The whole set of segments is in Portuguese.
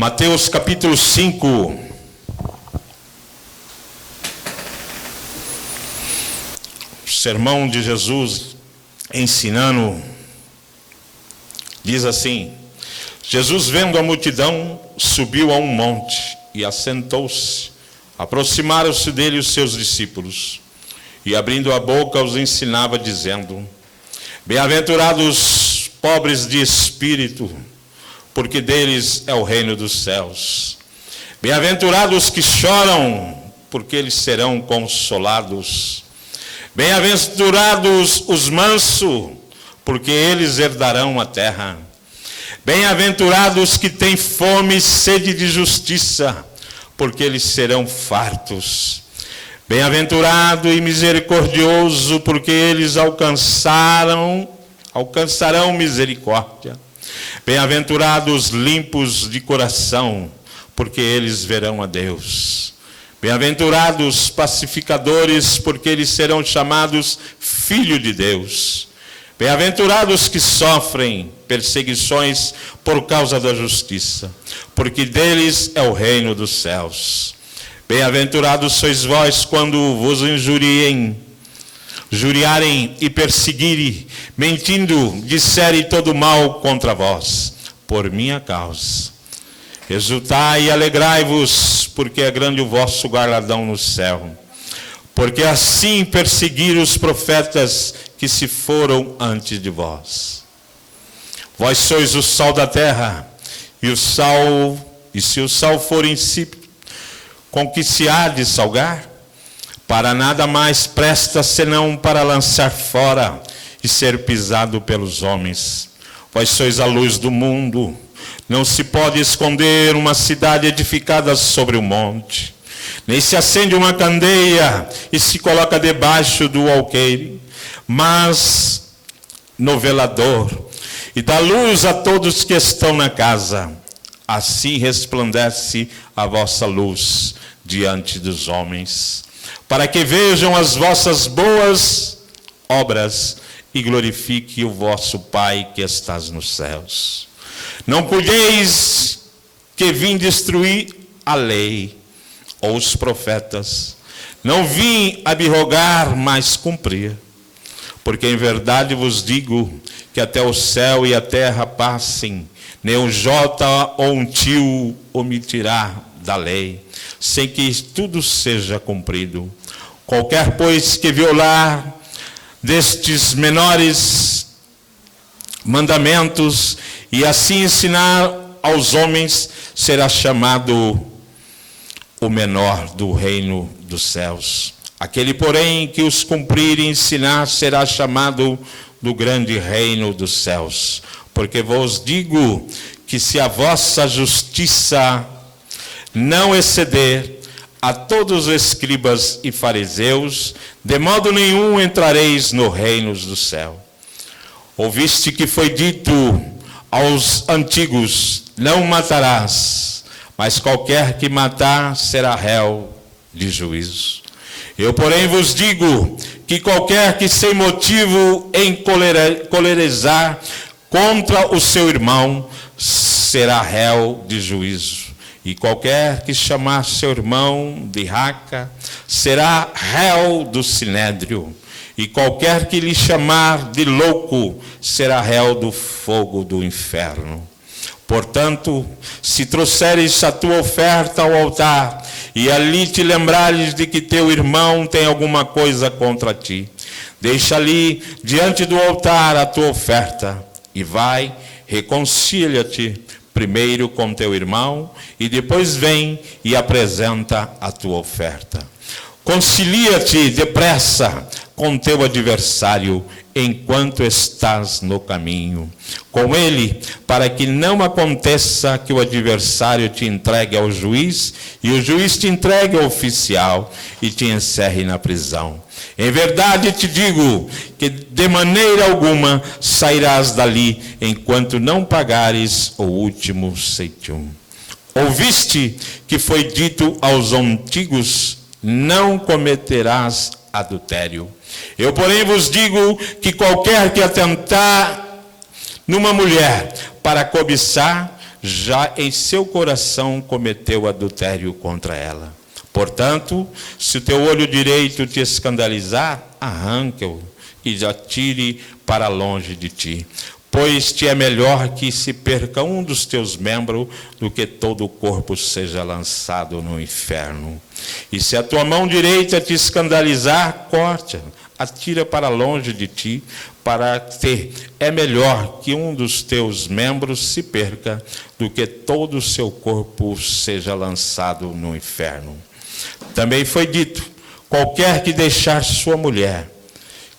Mateus capítulo 5. Sermão de Jesus ensinando, diz assim: Jesus, vendo a multidão, subiu a um monte e assentou-se. Aproximaram-se dele os seus discípulos, e abrindo a boca os ensinava, dizendo: Bem-aventurados pobres de espírito, porque deles é o reino dos céus. Bem-aventurados que choram, porque eles serão consolados. Bem-aventurados os mansos, porque eles herdarão a terra. Bem-aventurados que têm fome e sede de justiça, porque eles serão fartos. Bem-aventurado e misericordioso, porque eles alcançarão misericórdia. Bem-aventurados limpos de coração, porque eles verão a Deus. Bem-aventurados pacificadores, porque eles serão chamados filhos de Deus. Bem-aventurados que sofrem perseguições por causa da justiça, porque deles é o reino dos céus. Bem-aventurados sois vós quando vos injuriarem e perseguirem, mentindo, disserem todo mal contra vós, por minha causa. Exultai e alegrai-vos, porque é grande o vosso galardão no céu. Porque assim perseguiram os profetas que se foram antes de vós. Vós sois o sal da terra, e se o sal for insípido, com que se há de salgar? Para nada mais presta senão para lançar fora e ser pisado pelos homens. Vós sois a luz do mundo. Não se pode esconder uma cidade edificada sobre o monte. Nem se acende uma candeia e se coloca debaixo do alqueire, mas no velador, e dá luz a todos que estão na casa. Assim resplandece a vossa luz diante dos homens, para que vejam as vossas boas obras e glorifique o vosso Pai que estás nos céus. Não cuideis que vim destruir a lei ou os profetas. Não vim abrogar, mas cumprir. Porque em verdade vos digo que até o céu e a terra passem, nem um jota ou um tio omitirá da lei, sem que tudo seja cumprido. Qualquer, pois, que violar destes menores mandamentos e assim ensinar aos homens, será chamado o menor do reino dos céus. Aquele, porém, que os cumprir e ensinar, será chamado do grande reino dos céus. Porque vos digo que se a vossa justiça não exceder a todos os escribas e fariseus, de modo nenhum entrareis no reino do céu. Ouviste que foi dito aos antigos: não matarás, mas qualquer que matar será réu de juízo. Eu, porém, vos digo que qualquer que sem motivo encolerizar contra o seu irmão será réu de juízo. E qualquer que chamar seu irmão de raca será réu do sinédrio. E qualquer que lhe chamar de louco será réu do fogo do inferno. Portanto, se trouxeres a tua oferta ao altar, e ali te lembrares de que teu irmão tem alguma coisa contra ti, deixa ali diante do altar a tua oferta, e vai, reconcilia-te primeiro com teu irmão, e depois vem e apresenta a tua oferta. Concilia-te depressa com teu adversário, enquanto estás no caminho com ele, para que não aconteça que o adversário te entregue ao juiz, e o juiz te entregue ao oficial, e te encerre na prisão. Em verdade te digo, que de maneira alguma sairás dali, enquanto não pagares o último cêntimo. Ouviste que foi dito aos antigos: não cometerás adultério. Eu, porém, vos digo que qualquer que atentar numa mulher para cobiçar, já em seu coração cometeu adultério contra ela. Portanto, se o teu olho direito te escandalizar, arranca-o e atire para longe de ti. Pois te é melhor que se perca um dos teus membros do que todo o corpo seja lançado no inferno. E se a tua mão direita te escandalizar, corta, atira para longe de ti, para te é melhor que um dos teus membros se perca do que todo o seu corpo seja lançado no inferno. Também foi dito: qualquer que deixar sua mulher,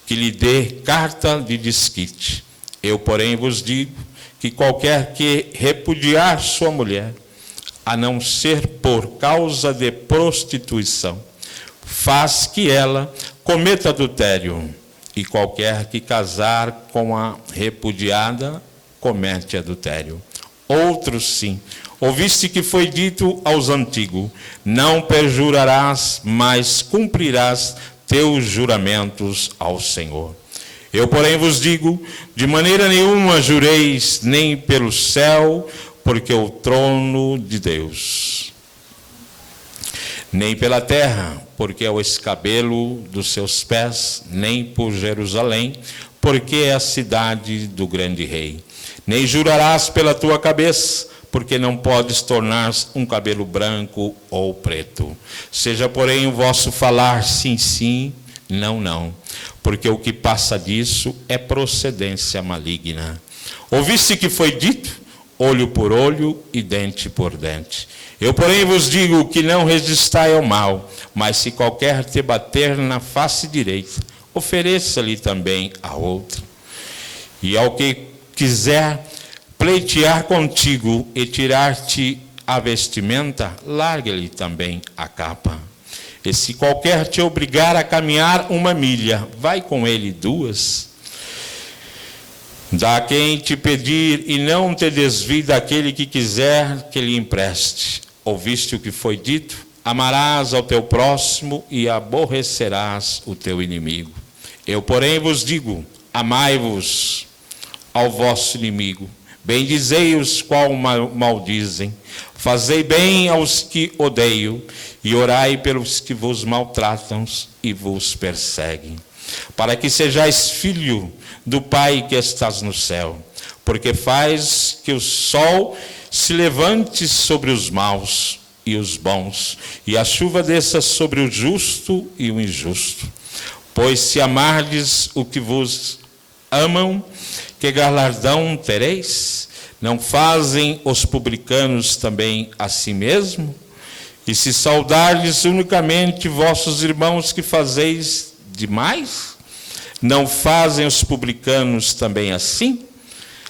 que lhe dê carta de desquite. Eu, porém, vos digo que qualquer que repudiar sua mulher, a não ser por causa de prostituição, faz que ela cometa adultério, e qualquer que casar com a repudiada, comete adultério. Outro sim, ouviste que foi dito aos antigos: não perjurarás, mas cumprirás teus juramentos ao Senhor. Eu, porém, vos digo, de maneira nenhuma jureis, nem pelo céu, porque o trono de Deus, nem pela terra, porque é o escabelo dos seus pés, nem por Jerusalém, porque é a cidade do grande rei. Nem jurarás pela tua cabeça, porque não podes tornar um cabelo branco ou preto. Seja, porém, o vosso falar sim, sim, não, não, porque o que passa disso é procedência maligna. Ouviste que foi dito: olho por olho e dente por dente. Eu, porém, vos digo que não resistai ao mal, mas se qualquer te bater na face direita, ofereça-lhe também a outra. E ao que quiser pleitear contigo e tirar-te a vestimenta, largue-lhe também a capa. E se qualquer te obrigar a caminhar 1 milha, vai com ele 2. Dá a quem te pedir, e não te desvie daquele que quiser que lhe empreste. Ouviste o que foi dito? Amarás ao teu próximo e aborrecerás o teu inimigo. Eu, porém, vos digo: amai-vos ao vosso inimigo, bendizei os qual maldizem, fazei bem aos que odeiam, e orai pelos que vos maltratam e vos perseguem, para que sejais filho do Pai que estás no céu, porque faz que o sol se levante sobre os maus e os bons, e a chuva desça sobre o justo e o injusto. Pois se amardes o que vos amam, que galardão tereis? Não fazem os publicanos também a si mesmo? E se saudardes unicamente vossos irmãos, que fazeis demais? Não fazem os publicanos também assim?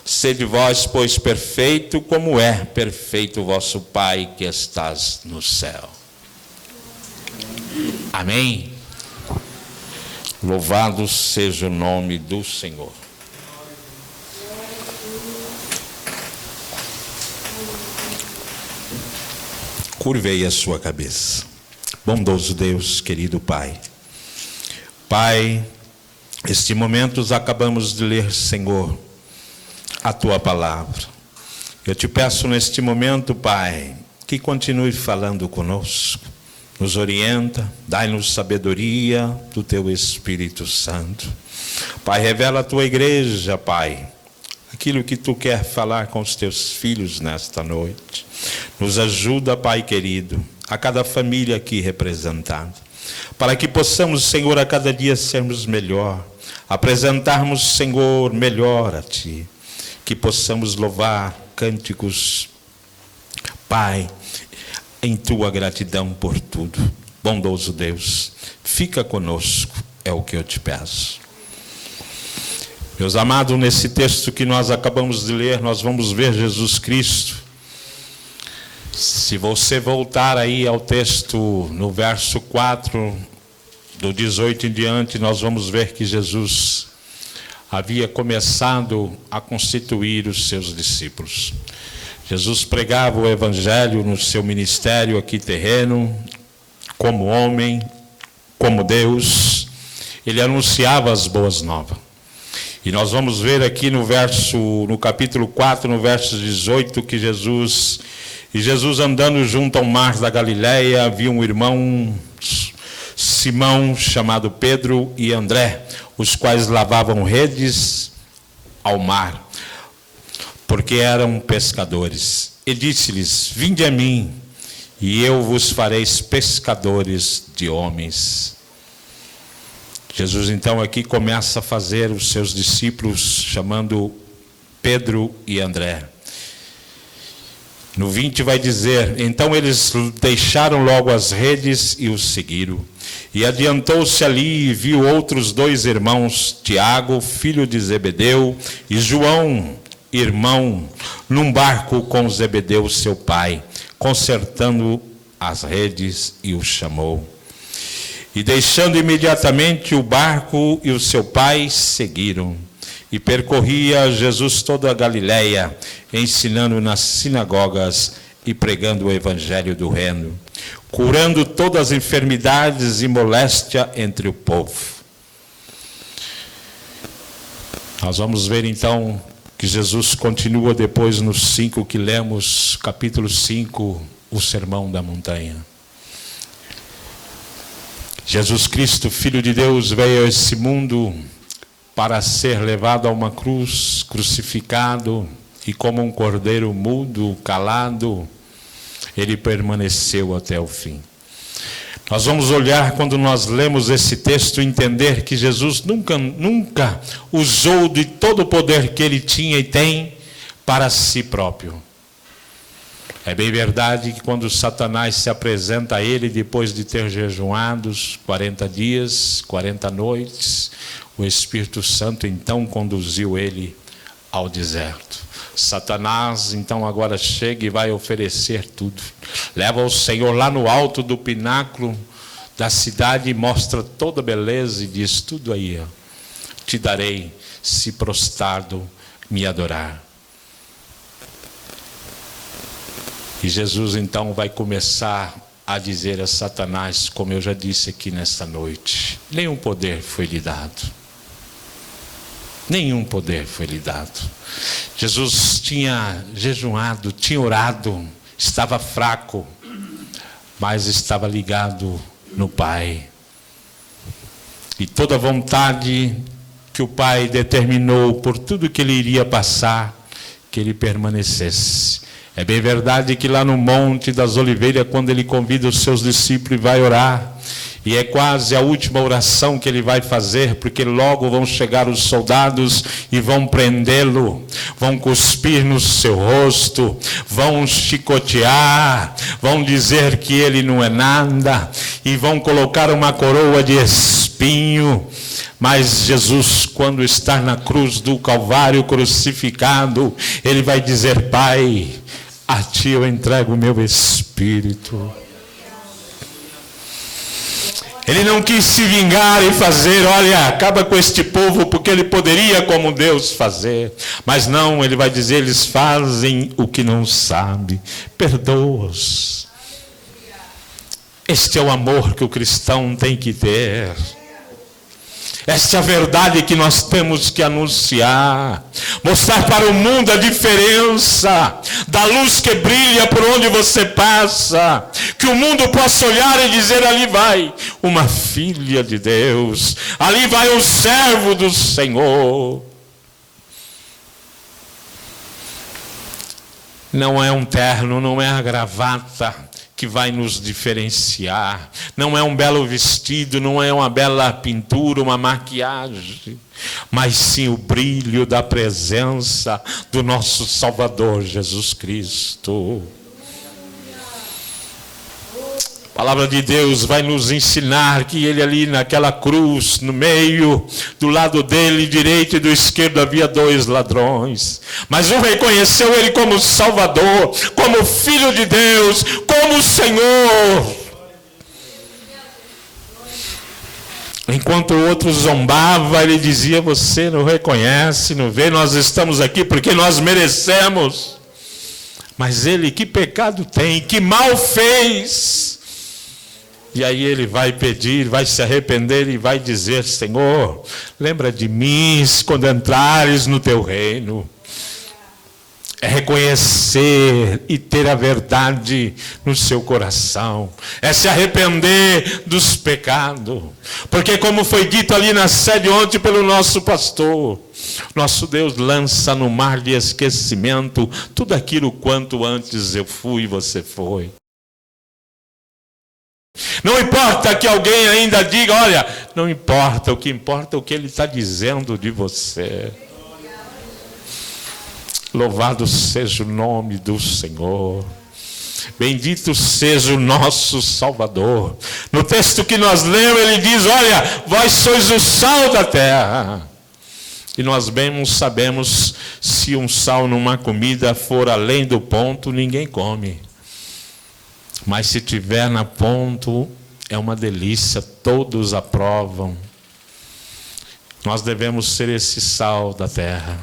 Sede vós, pois, perfeito, como é perfeito o vosso Pai que estás no céu. Amém? Louvado seja o nome do Senhor. Curvei a sua cabeça. Bondoso Deus, querido Pai. Pai, este momento acabamos de ler, Senhor, a Tua palavra. Eu te peço neste momento, Pai, que continue falando conosco. Nos orienta, dai-nos sabedoria do Teu Espírito Santo. Pai, revela a Tua igreja, Pai, aquilo que Tu quer falar com os Teus filhos nesta noite. Nos ajuda, Pai querido, a cada família aqui representada, para que possamos, Senhor, a cada dia sermos melhor, apresentarmos, Senhor, melhor a Ti, que possamos louvar cânticos, Pai, em Tua gratidão por tudo. Bondoso Deus, fica conosco, é o que eu te peço. Meus amados, nesse texto que nós acabamos de ler, nós vamos ver Jesus Cristo. Se você voltar aí ao texto, no verso 4, do 18 em diante, nós vamos ver que Jesus havia começado a constituir os seus discípulos. Jesus pregava o Evangelho no seu ministério aqui terreno, como homem, como Deus. Ele anunciava as boas novas. E nós vamos ver aqui no capítulo 4, no verso 18, que Jesus andando junto ao mar da Galileia, havia um irmão, Simão, chamado Pedro, e André, os quais lavavam redes ao mar, porque eram pescadores. E disse-lhes: vinde a mim, e eu vos farei pescadores de homens. Jesus então aqui começa a fazer os seus discípulos, chamando Pedro e André. No 20 vai dizer: então eles deixaram logo as redes e o seguiram. E adiantou-se ali e viu outros 2 irmãos, Tiago, filho de Zebedeu, e João, irmão, num barco com Zebedeu, seu pai, consertando as redes, e o chamou. E deixando imediatamente o barco e o seu pai, seguiram. E percorria Jesus toda a Galileia, ensinando nas sinagogas e pregando o evangelho do reino, curando todas as enfermidades e moléstia entre o povo. Nós vamos ver então que Jesus continua depois nos 5 que lemos, capítulo 5, o Sermão da Montanha. Jesus Cristo, Filho de Deus, veio a esse mundo para ser levado a uma cruz, crucificado, e como um cordeiro mudo, calado, ele permaneceu até o fim. Nós vamos olhar, quando nós lemos esse texto, entender que Jesus nunca usou de todo o poder que ele tinha e tem para si próprio. É bem verdade que quando Satanás se apresenta a ele, depois de ter jejuado 40 dias, 40 noites, o Espírito Santo então conduziu ele ao deserto. Satanás então agora chega e vai oferecer tudo. Leva o Senhor lá no alto do pináculo da cidade e mostra toda a beleza e diz: tudo aí, te darei, se prostrado me adorar. E Jesus então vai começar a dizer a Satanás, como eu já disse aqui nesta noite: nenhum poder foi lhe dado. Nenhum poder foi lhe dado. Jesus tinha jejuado, tinha orado, estava fraco, mas estava ligado no Pai. E toda a vontade que o Pai determinou por tudo que ele iria passar, que ele permanecesse. É bem verdade que lá no Monte das Oliveiras, quando ele convida os seus discípulos e vai orar, e é quase a última oração que ele vai fazer, porque logo vão chegar os soldados e vão prendê-lo, vão cuspir no seu rosto, vão chicotear, vão dizer que ele não é nada, e vão colocar uma coroa de espinho. Mas Jesus, quando está na cruz do Calvário crucificado, ele vai dizer: Pai, a ti eu entrego o meu espírito. Ele não quis se vingar e fazer: olha, acaba com este povo, porque ele poderia como Deus fazer. Mas não, ele vai dizer: eles fazem o que não sabem, perdoa-os. Este é o amor que o cristão tem que ter. Esta é a verdade que nós temos que anunciar. Mostrar para o mundo a diferença da luz que brilha por onde você passa. Que o mundo possa olhar e dizer: ali vai uma filha de Deus. Ali vai um servo do Senhor. Não é um terno, não é a gravata que vai nos diferenciar. Não é um belo vestido, não é uma bela pintura, uma maquiagem, mas sim o brilho da presença do nosso Salvador Jesus Cristo. A palavra de Deus vai nos ensinar que ele ali naquela cruz, no meio, do lado dele, direito e do esquerdo, havia 2 ladrões. Mas um reconheceu ele como Salvador, como Filho de Deus, como Senhor. Enquanto o outro zombava, ele dizia: você não reconhece, não vê, nós estamos aqui porque nós merecemos. Mas ele, que pecado tem, que mal fez? E aí ele vai pedir, vai se arrepender e vai dizer: Senhor, lembra de mim quando entrares no teu reino. É reconhecer e ter a verdade no seu coração. É se arrepender dos pecados. Porque como foi dito ali na sede ontem pelo nosso pastor, nosso Deus lança no mar de esquecimento tudo aquilo quanto antes eu fui e você foi. Não importa que alguém ainda diga, olha, não importa, o que importa é o que ele está dizendo de você. Louvado seja o nome do Senhor. Bendito seja o nosso Salvador. No texto que nós lemos, ele diz: olha, vós sois o sal da terra. E nós bem sabemos, se um sal numa comida for além do ponto, ninguém come. Mas se tiver na ponto, é uma delícia, todos aprovam. Nós devemos ser esse sal da terra,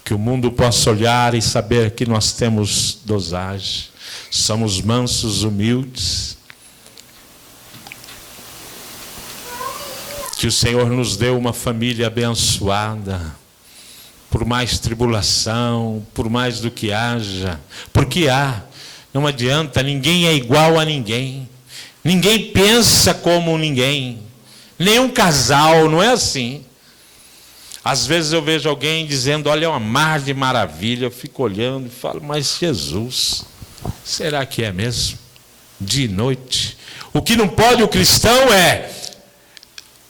que o mundo possa olhar e saber que nós temos dosagem, somos mansos, humildes. Que o Senhor nos deu uma família abençoada, por mais tribulação, por mais do que haja, porque há. Não adianta, ninguém é igual a ninguém. Ninguém pensa como ninguém. Nenhum casal, não é assim. Às vezes eu vejo alguém dizendo, olha, é uma mar de maravilha. Eu fico olhando e falo, mas Jesus, será que é mesmo? Dia e noite. O que não pode o cristão é,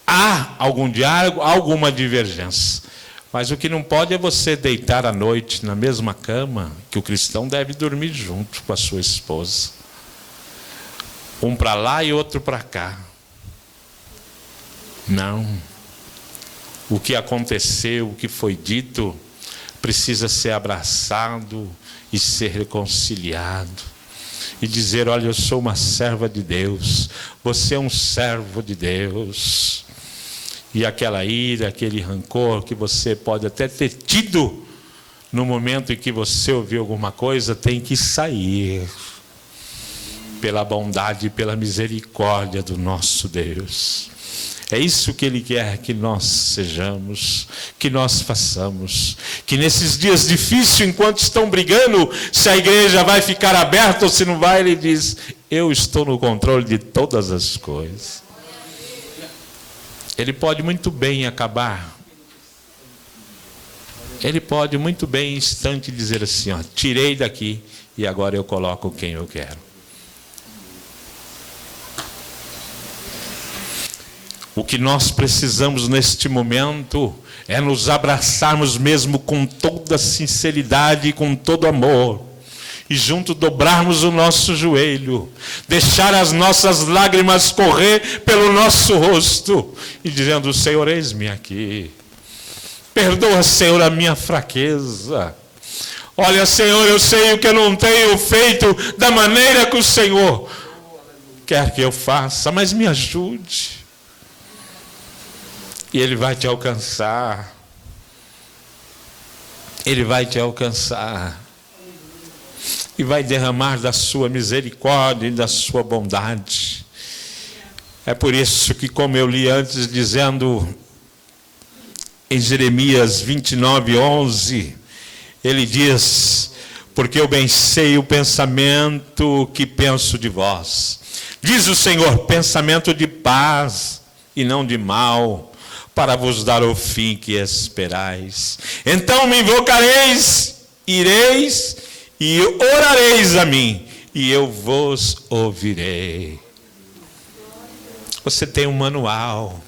há algum diálogo, alguma divergência. Mas o que não pode é você deitar à noite na mesma cama, que o cristão deve dormir junto com a sua esposa. Um para lá e outro para cá. Não. O que aconteceu, o que foi dito, precisa ser abraçado e ser reconciliado. E dizer, olha, eu sou uma serva de Deus, você é um servo de Deus. E aquela ira, aquele rancor que você pode até ter tido no momento em que você ouviu alguma coisa, tem que sair pela bondade e pela misericórdia do nosso Deus. É isso que Ele quer que nós sejamos, que nós façamos. Que nesses dias difíceis, enquanto estão brigando, se a igreja vai ficar aberta ou se não vai, Ele diz, eu estou no controle de todas as coisas. Ele pode muito bem acabar. Ele pode muito bem, em instante, dizer assim, ó, tirei daqui e agora eu coloco quem eu quero. O que nós precisamos neste momento é nos abraçarmos mesmo com toda sinceridade e com todo amor. E junto dobrarmos o nosso joelho, deixar as nossas lágrimas correr pelo nosso rosto, e dizendo, Senhor, eis-me aqui. Perdoa, Senhor, a minha fraqueza. Olha, Senhor, eu sei o que eu não tenho feito da maneira que o Senhor quer que eu faça, mas me ajude. E Ele vai te alcançar. Ele vai te alcançar. E vai derramar da sua misericórdia e da sua bondade. É por isso que, como eu li antes, dizendo em Jeremias 29:11, ele diz, porque eu bem sei o pensamento que penso de vós. Diz o Senhor, pensamento de paz e não de mal, para vos dar o fim que esperais. Então me invocareis, ireis e orareis a mim, e eu vos ouvirei. Você tem um manual,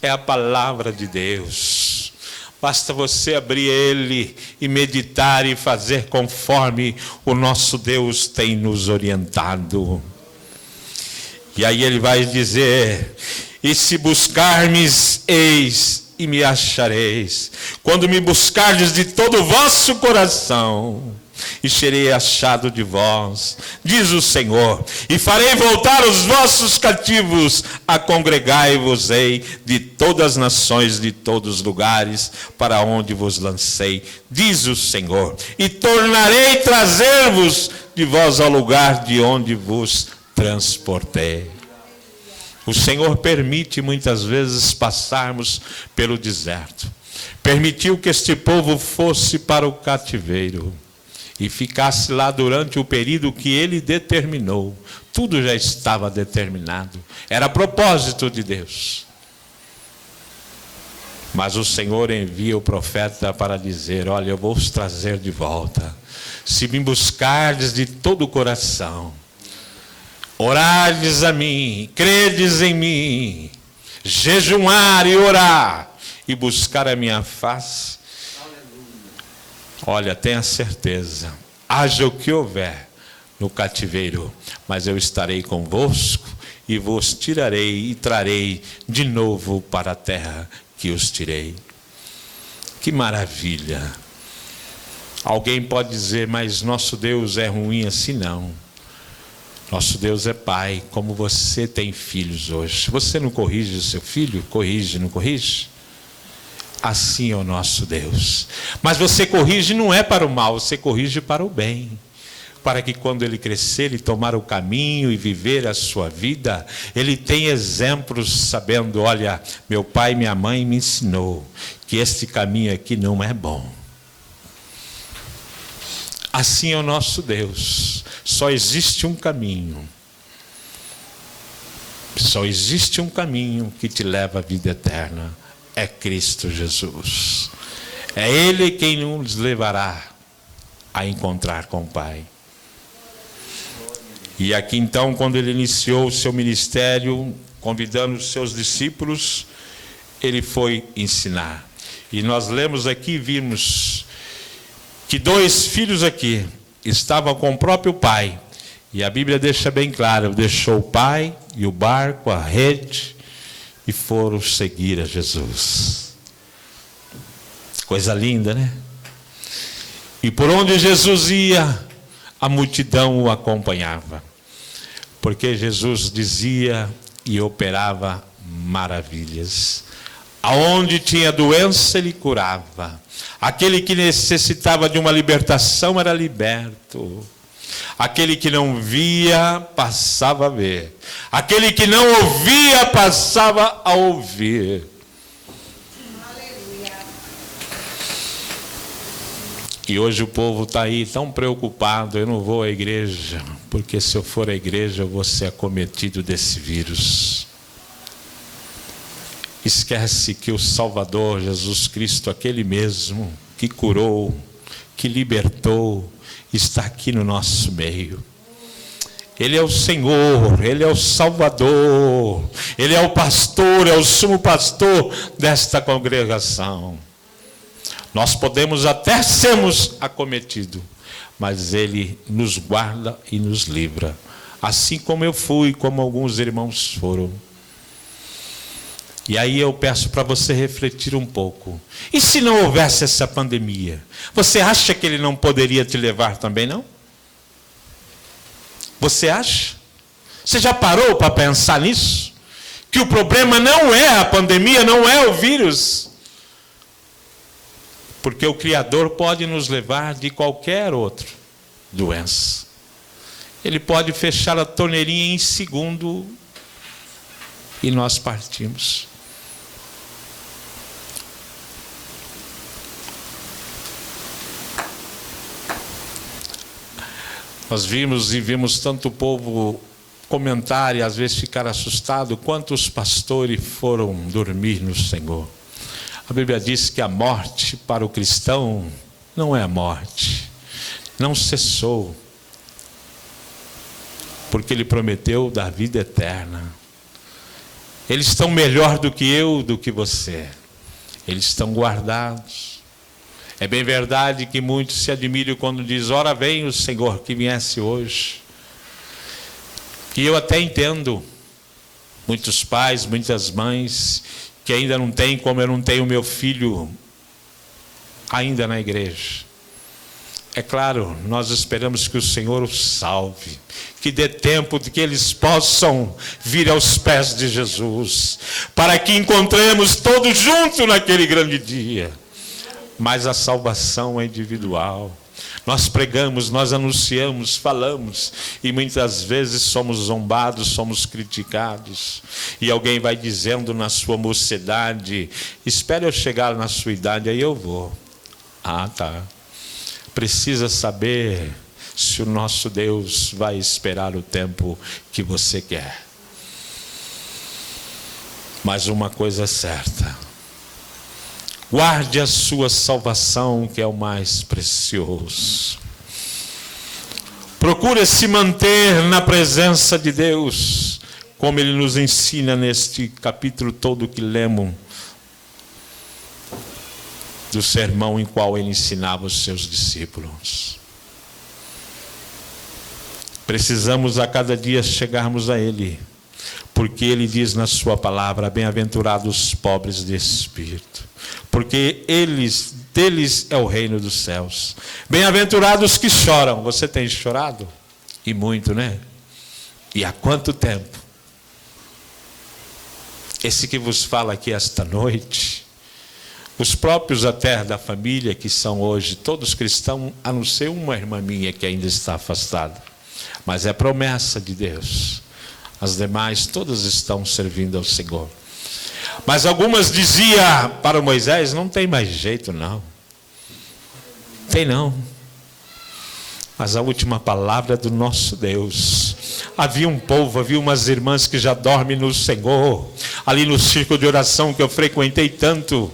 é a palavra de Deus. Basta você abrir ele e meditar e fazer conforme o nosso Deus tem nos orientado. E aí ele vai dizer, e se buscar-me, eis e me achareis, quando me buscardes de todo o vosso coração, e serei achado de vós, diz o Senhor, e farei voltar os vossos cativos, a congregai-vos-ei de todas as nações, de todos os lugares, para onde vos lancei, diz o Senhor, e tornarei trazer-vos de vós ao lugar de onde vos transportei. O Senhor permite muitas vezes passarmos pelo deserto. Permitiu que este povo fosse para o cativeiro e ficasse lá durante o período que ele determinou. Tudo já estava determinado. Era propósito de Deus. Mas o Senhor envia o profeta para dizer: olha, eu vou os trazer de volta. Se me buscardes de todo o coração, orardes a mim, credes em mim, jejuar e orar, e buscar a minha face, olha, tenha certeza, haja o que houver no cativeiro, mas eu estarei convosco e vos tirarei e trarei de novo para a terra que os tirei. Que maravilha! Alguém pode dizer: mas nosso Deus é ruim assim? Não. Nosso Deus é pai, como você tem filhos hoje. Você não corrige o seu filho? Corrige, não corrige? Assim é o nosso Deus. Mas você corrige não é para o mal, você corrige para o bem. Para que quando ele crescer, ele tomar o caminho e viver a sua vida, ele tenha exemplos sabendo: olha, meu pai e minha mãe me ensinou que este caminho aqui não é bom. Assim é o nosso Deus. Só existe um caminho. Só existe um caminho que te leva à vida eterna. É Cristo Jesus. É Ele quem nos levará a encontrar com o Pai. E aqui então, quando ele iniciou o seu ministério, convidando os seus discípulos, ele foi ensinar. E nós lemos aqui, vimos que 2 filhos aqui estavam com o próprio pai. E a Bíblia deixa bem claro: deixou o pai e o barco, a rede, e foram seguir a Jesus. Coisa linda, né? E por onde Jesus ia, a multidão o acompanhava, porque Jesus dizia e operava maravilhas. Aonde tinha doença, ele curava. Aquele que necessitava de uma libertação era liberto. Aquele que não via, passava a ver. Aquele que não ouvia, passava a ouvir. Aleluia. E hoje o povo está aí tão preocupado: eu não vou à igreja, porque se eu for à igreja eu vou ser acometido desse vírus. Esquece que o Salvador Jesus Cristo, aquele mesmo que curou, que libertou, está aqui no nosso meio. Ele é o Senhor, Ele é o Salvador, Ele é o pastor, é o sumo pastor desta congregação. Nós podemos até sermos acometidos, mas Ele nos guarda e nos livra. Assim como eu fui, como alguns irmãos foram. E aí eu peço para você refletir um pouco. E se não houvesse essa pandemia? Você acha que ele não poderia te levar também, não? Você acha? Você já parou para pensar nisso? Que o problema não é a pandemia, não é o vírus. Porque o Criador pode nos levar de qualquer outra doença. Ele pode fechar a torneirinha em segundo e nós partimos. Nós vimos tanto povo comentar e às vezes ficar assustado: quantos pastores foram dormir no Senhor. A Bíblia diz que a morte para o cristão não é a morte, não cessou, porque Ele prometeu dar vida eterna. Eles estão melhor do que eu, do que você. Eles estão guardados. É bem verdade que muitos se admiram quando diz: ora vem o Senhor que viesse hoje. E eu até entendo muitos pais, muitas mães que ainda não têm, como eu não tenho meu filho ainda na igreja. É claro, nós esperamos que o Senhor os salve, que dê tempo de que eles possam vir aos pés de Jesus, para que encontremos todos juntos naquele grande dia. Mas a salvação é individual. Nós pregamos, nós anunciamos, falamos, e muitas vezes somos zombados, somos criticados. E alguém vai dizendo na sua mocidade: espere eu chegar na sua idade, aí eu vou. Ah, tá. Precisa saber se o nosso Deus vai esperar o tempo que você quer. Mas uma coisa é certa: guarde a sua salvação, que é o mais precioso. Procure se manter na presença de Deus, como Ele nos ensina neste capítulo todo que lemos, do sermão em qual Ele ensinava os seus discípulos. Precisamos a cada dia chegarmos a Ele, porque Ele diz na sua palavra: bem-aventurados os pobres de espírito, porque deles é o reino dos céus. Bem-aventurados que choram. Você tem chorado? E muito, né? E há quanto tempo? Esse que vos fala aqui esta noite, os próprios até da família, que são hoje todos cristãos, a não ser uma irmã minha que ainda está afastada, mas é promessa de Deus. As demais todas estão servindo ao Senhor. Mas algumas diziam para Moisés: não tem mais jeito não. Tem não. Mas a última palavra é do nosso Deus. Havia um povo, havia umas irmãs que já dormem no Senhor, ali no círculo de oração que eu frequentei tanto.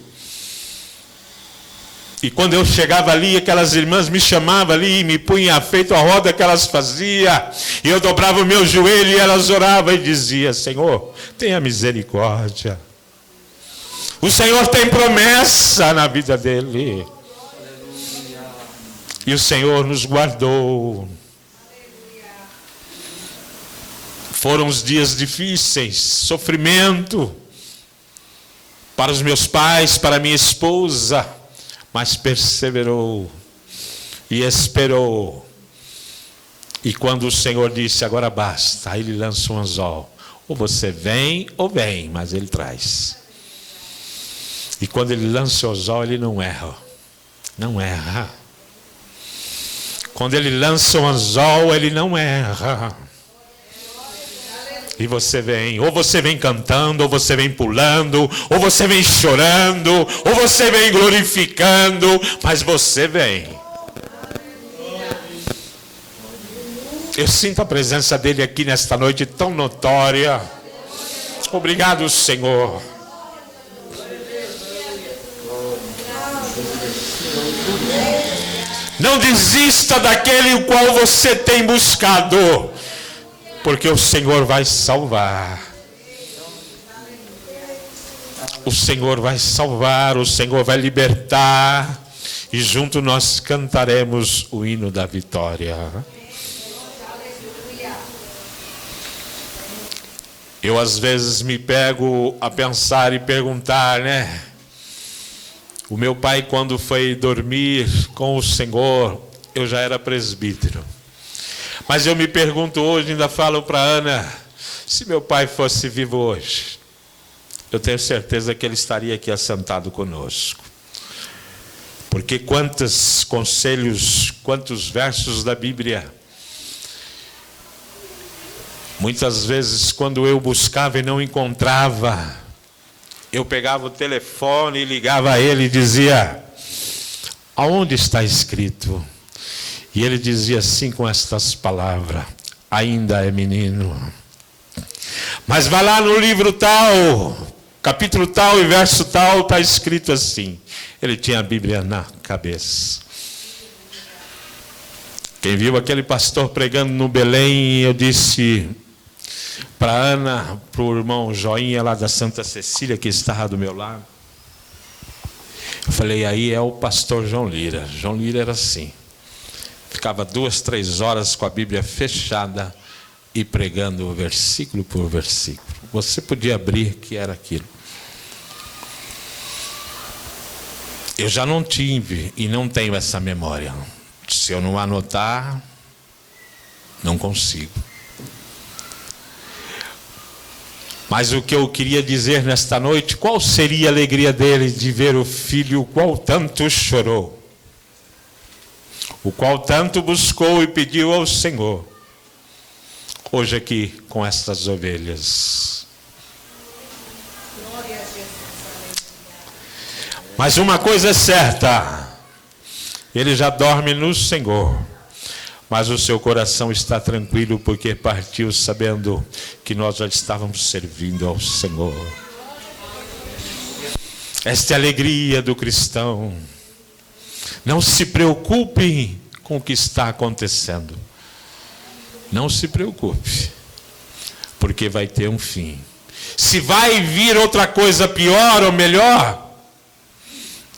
E quando eu chegava ali, aquelas irmãs me chamavam ali e me punham feito a roda que elas faziam. E eu dobrava o meu joelho e elas oravam e diziam: Senhor, tenha misericórdia. O Senhor tem promessa na vida dele. E o Senhor nos guardou. Foram os dias difíceis, sofrimento para os meus pais, para minha esposa, mas perseverou e esperou. E quando o Senhor disse: agora basta, aí Ele lança um anzol. Ou você vem, ou vem, mas Ele traz. E quando Ele lança o anzol, Ele não erra. Não erra. Quando Ele lança o anzol, Ele não erra. E você vem, ou você vem cantando, ou você vem pulando, ou você vem chorando, ou você vem glorificando, mas você vem. Eu sinto a presença dele aqui nesta noite tão notória. Obrigado, Senhor. Não desista daquele o qual você tem buscado, porque o Senhor vai salvar. O Senhor vai salvar, o Senhor vai libertar, e junto nós cantaremos o hino da vitória. Eu às vezes me pego a pensar e perguntar, né? O meu pai, quando foi dormir com o Senhor, eu já era presbítero. Mas eu me pergunto hoje, ainda falo para Ana, se meu pai fosse vivo hoje, eu tenho certeza que ele estaria aqui assentado conosco. Porque quantos conselhos, quantos versos da Bíblia. Muitas vezes, quando eu buscava e não encontrava, eu pegava o telefone e ligava a ele e dizia: aonde está escrito? E ele dizia assim com estas palavras: ainda é menino. Mas vai lá no livro tal, capítulo tal e verso tal, está escrito assim. Ele tinha a Bíblia na cabeça. Quem viu aquele pastor pregando no Belém, eu disse para Ana, para o irmão Joinha lá da Santa Cecília, que estava do meu lado. Eu falei: aí é o pastor João Lira. João Lira era assim. Ficava 2, 3 horas com a Bíblia fechada e pregando versículo por versículo. Você podia abrir que era aquilo. Eu já não tive e não tenho essa memória. Se eu não anotar, não consigo. Mas o que eu queria dizer nesta noite: qual seria a alegria dele de ver o filho qual tanto chorou? o qual tanto buscou e pediu ao Senhor, hoje aqui com estas ovelhas. Mas uma coisa é certa, ele já dorme no Senhor, mas o seu coração está tranquilo porque partiu sabendo que nós já estávamos servindo ao Senhor. Esta é a alegria do cristão. Não se preocupe com o que está acontecendo. Não se preocupe, porque vai ter um fim. Se vai vir outra coisa pior ou melhor,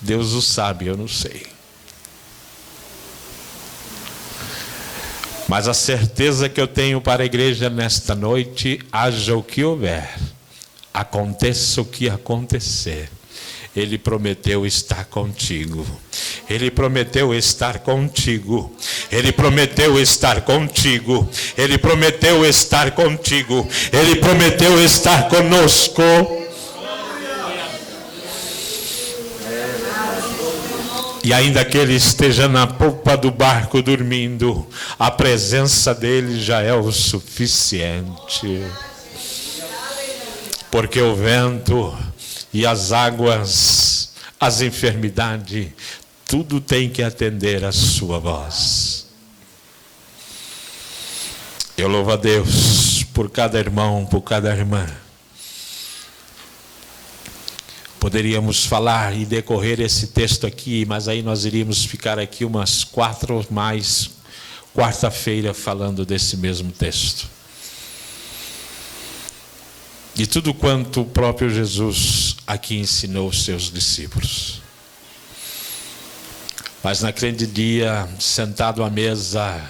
Deus o sabe, eu não sei. Mas a certeza que eu tenho para a igreja nesta noite, haja o que houver, aconteça o que acontecer, Ele prometeu estar contigo. Ele prometeu estar contigo. Ele prometeu estar contigo. Ele prometeu estar contigo. Ele prometeu estar conosco. E ainda que ele esteja na polpa do barco dormindo, a presença dele já é o suficiente. Porque o vento e as águas, as enfermidades, tudo tem que atender a sua voz. Eu louvo a Deus por cada irmão, por cada irmã. Poderíamos falar e decorrer esse texto aqui, mas aí nós iríamos ficar aqui umas 4 mais quarta-feira falando desse mesmo texto. De tudo quanto o próprio Jesus aqui ensinou os seus discípulos. Mas naquele dia, sentado à mesa,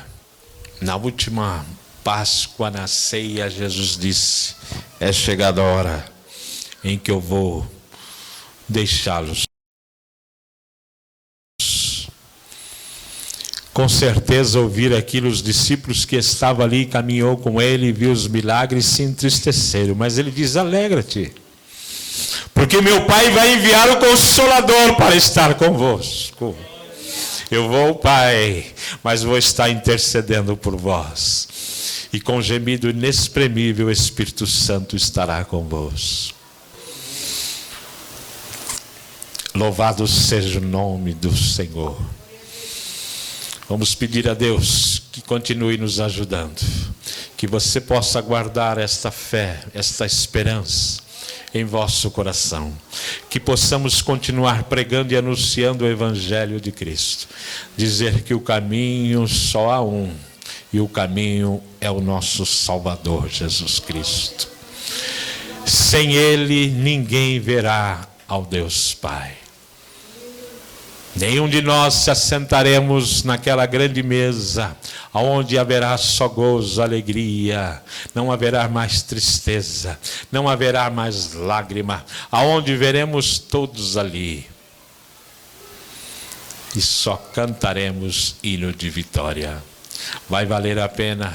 na última Páscoa, na ceia, Jesus disse: é chegada a hora em que eu vou deixá-los. Com certeza ouvir aquilo, os discípulos que estavam ali, caminhou com ele, viu os milagres, se entristeceram. Mas ele diz: alegra-te, porque meu Pai vai enviar o Consolador para estar convosco. Eu vou, Pai, mas vou estar intercedendo por vós. E com gemido inexprimível o Espírito Santo estará convosco. Louvado seja o nome do Senhor. Vamos pedir a Deus que continue nos ajudando, que você possa guardar esta fé, esta esperança em vosso coração, que possamos continuar pregando e anunciando o Evangelho de Cristo, dizer que o caminho só há um, e o caminho é o nosso Salvador Jesus Cristo. Sem Ele ninguém verá ao Deus Pai. Nenhum de nós se assentaremos naquela grande mesa, onde haverá só gozo, alegria, não haverá mais tristeza, não haverá mais lágrima, aonde veremos todos ali, e só cantaremos hino de vitória. Vai valer a pena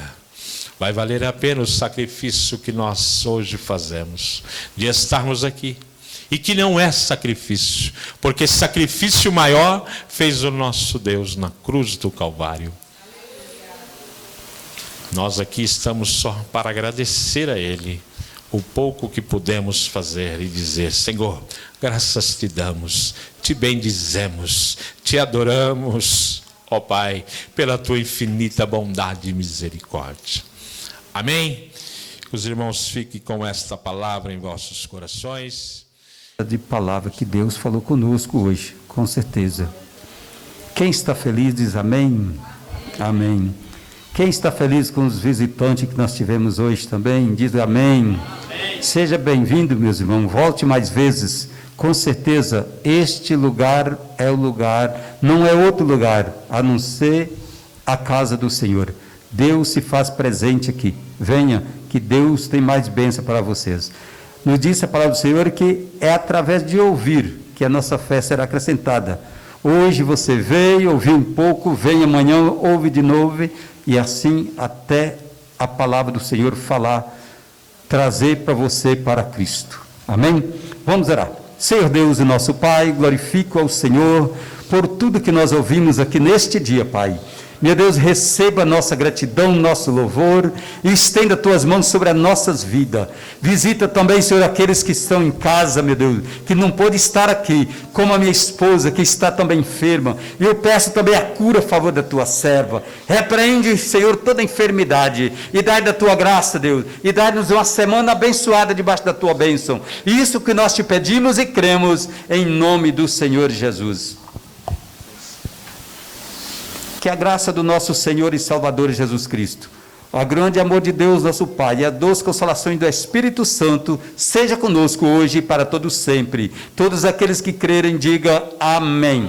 o sacrifício que nós hoje fazemos, de estarmos aqui. E que não é sacrifício, porque sacrifício maior fez o nosso Deus na cruz do Calvário. Nós aqui estamos só para agradecer a Ele o pouco que pudemos fazer e dizer: Senhor, graças te damos, te bendizemos, te adoramos, ó Pai, pela tua infinita bondade e misericórdia. Amém? Os irmãos fiquem com esta palavra em vossos corações. De palavra que Deus falou conosco hoje, com certeza. Quem está feliz diz amém? Amém. Quem está feliz com os visitantes que nós tivemos hoje também, diz amém. Amém. Seja bem-vindo, meus irmãos, volte mais vezes. Com certeza, este lugar é o lugar, não é outro lugar, a não ser a casa do Senhor. Deus se faz presente aqui. Venha, que Deus tem mais bênção para vocês. Nos disse a palavra do Senhor que é através de ouvir que a nossa fé será acrescentada. Hoje você veio, ouviu um pouco, vem amanhã, ouve de novo, e assim até a palavra do Senhor falar, trazer para você para Cristo. Amém? Vamos orar. Senhor Deus e nosso Pai, glorifico ao Senhor por tudo que nós ouvimos aqui neste dia, Pai. Meu Deus, receba a nossa gratidão, nosso louvor, e estenda tuas mãos sobre as nossas vidas. Visita também, Senhor, aqueles que estão em casa, meu Deus, que não pôde estar aqui, como a minha esposa, que está também enferma. E eu peço também a cura a favor da tua serva. Repreende, Senhor, toda enfermidade, e dai da tua graça, Deus, e dai-nos uma semana abençoada debaixo da tua bênção. Isso que nós te pedimos e cremos, em nome do Senhor Jesus. Que a graça do nosso Senhor e Salvador Jesus Cristo, o grande amor de Deus, nosso Pai, e a doce consolação do Espírito Santo, seja conosco hoje e para todos sempre. Todos aqueles que crerem, digam amém.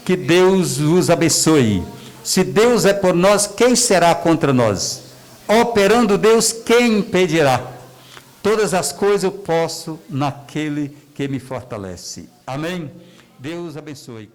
Que Deus os abençoe. Se Deus é por nós, quem será contra nós? Operando Deus, quem impedirá? Todas as coisas eu posso naquele que me fortalece. Amém? Deus abençoe.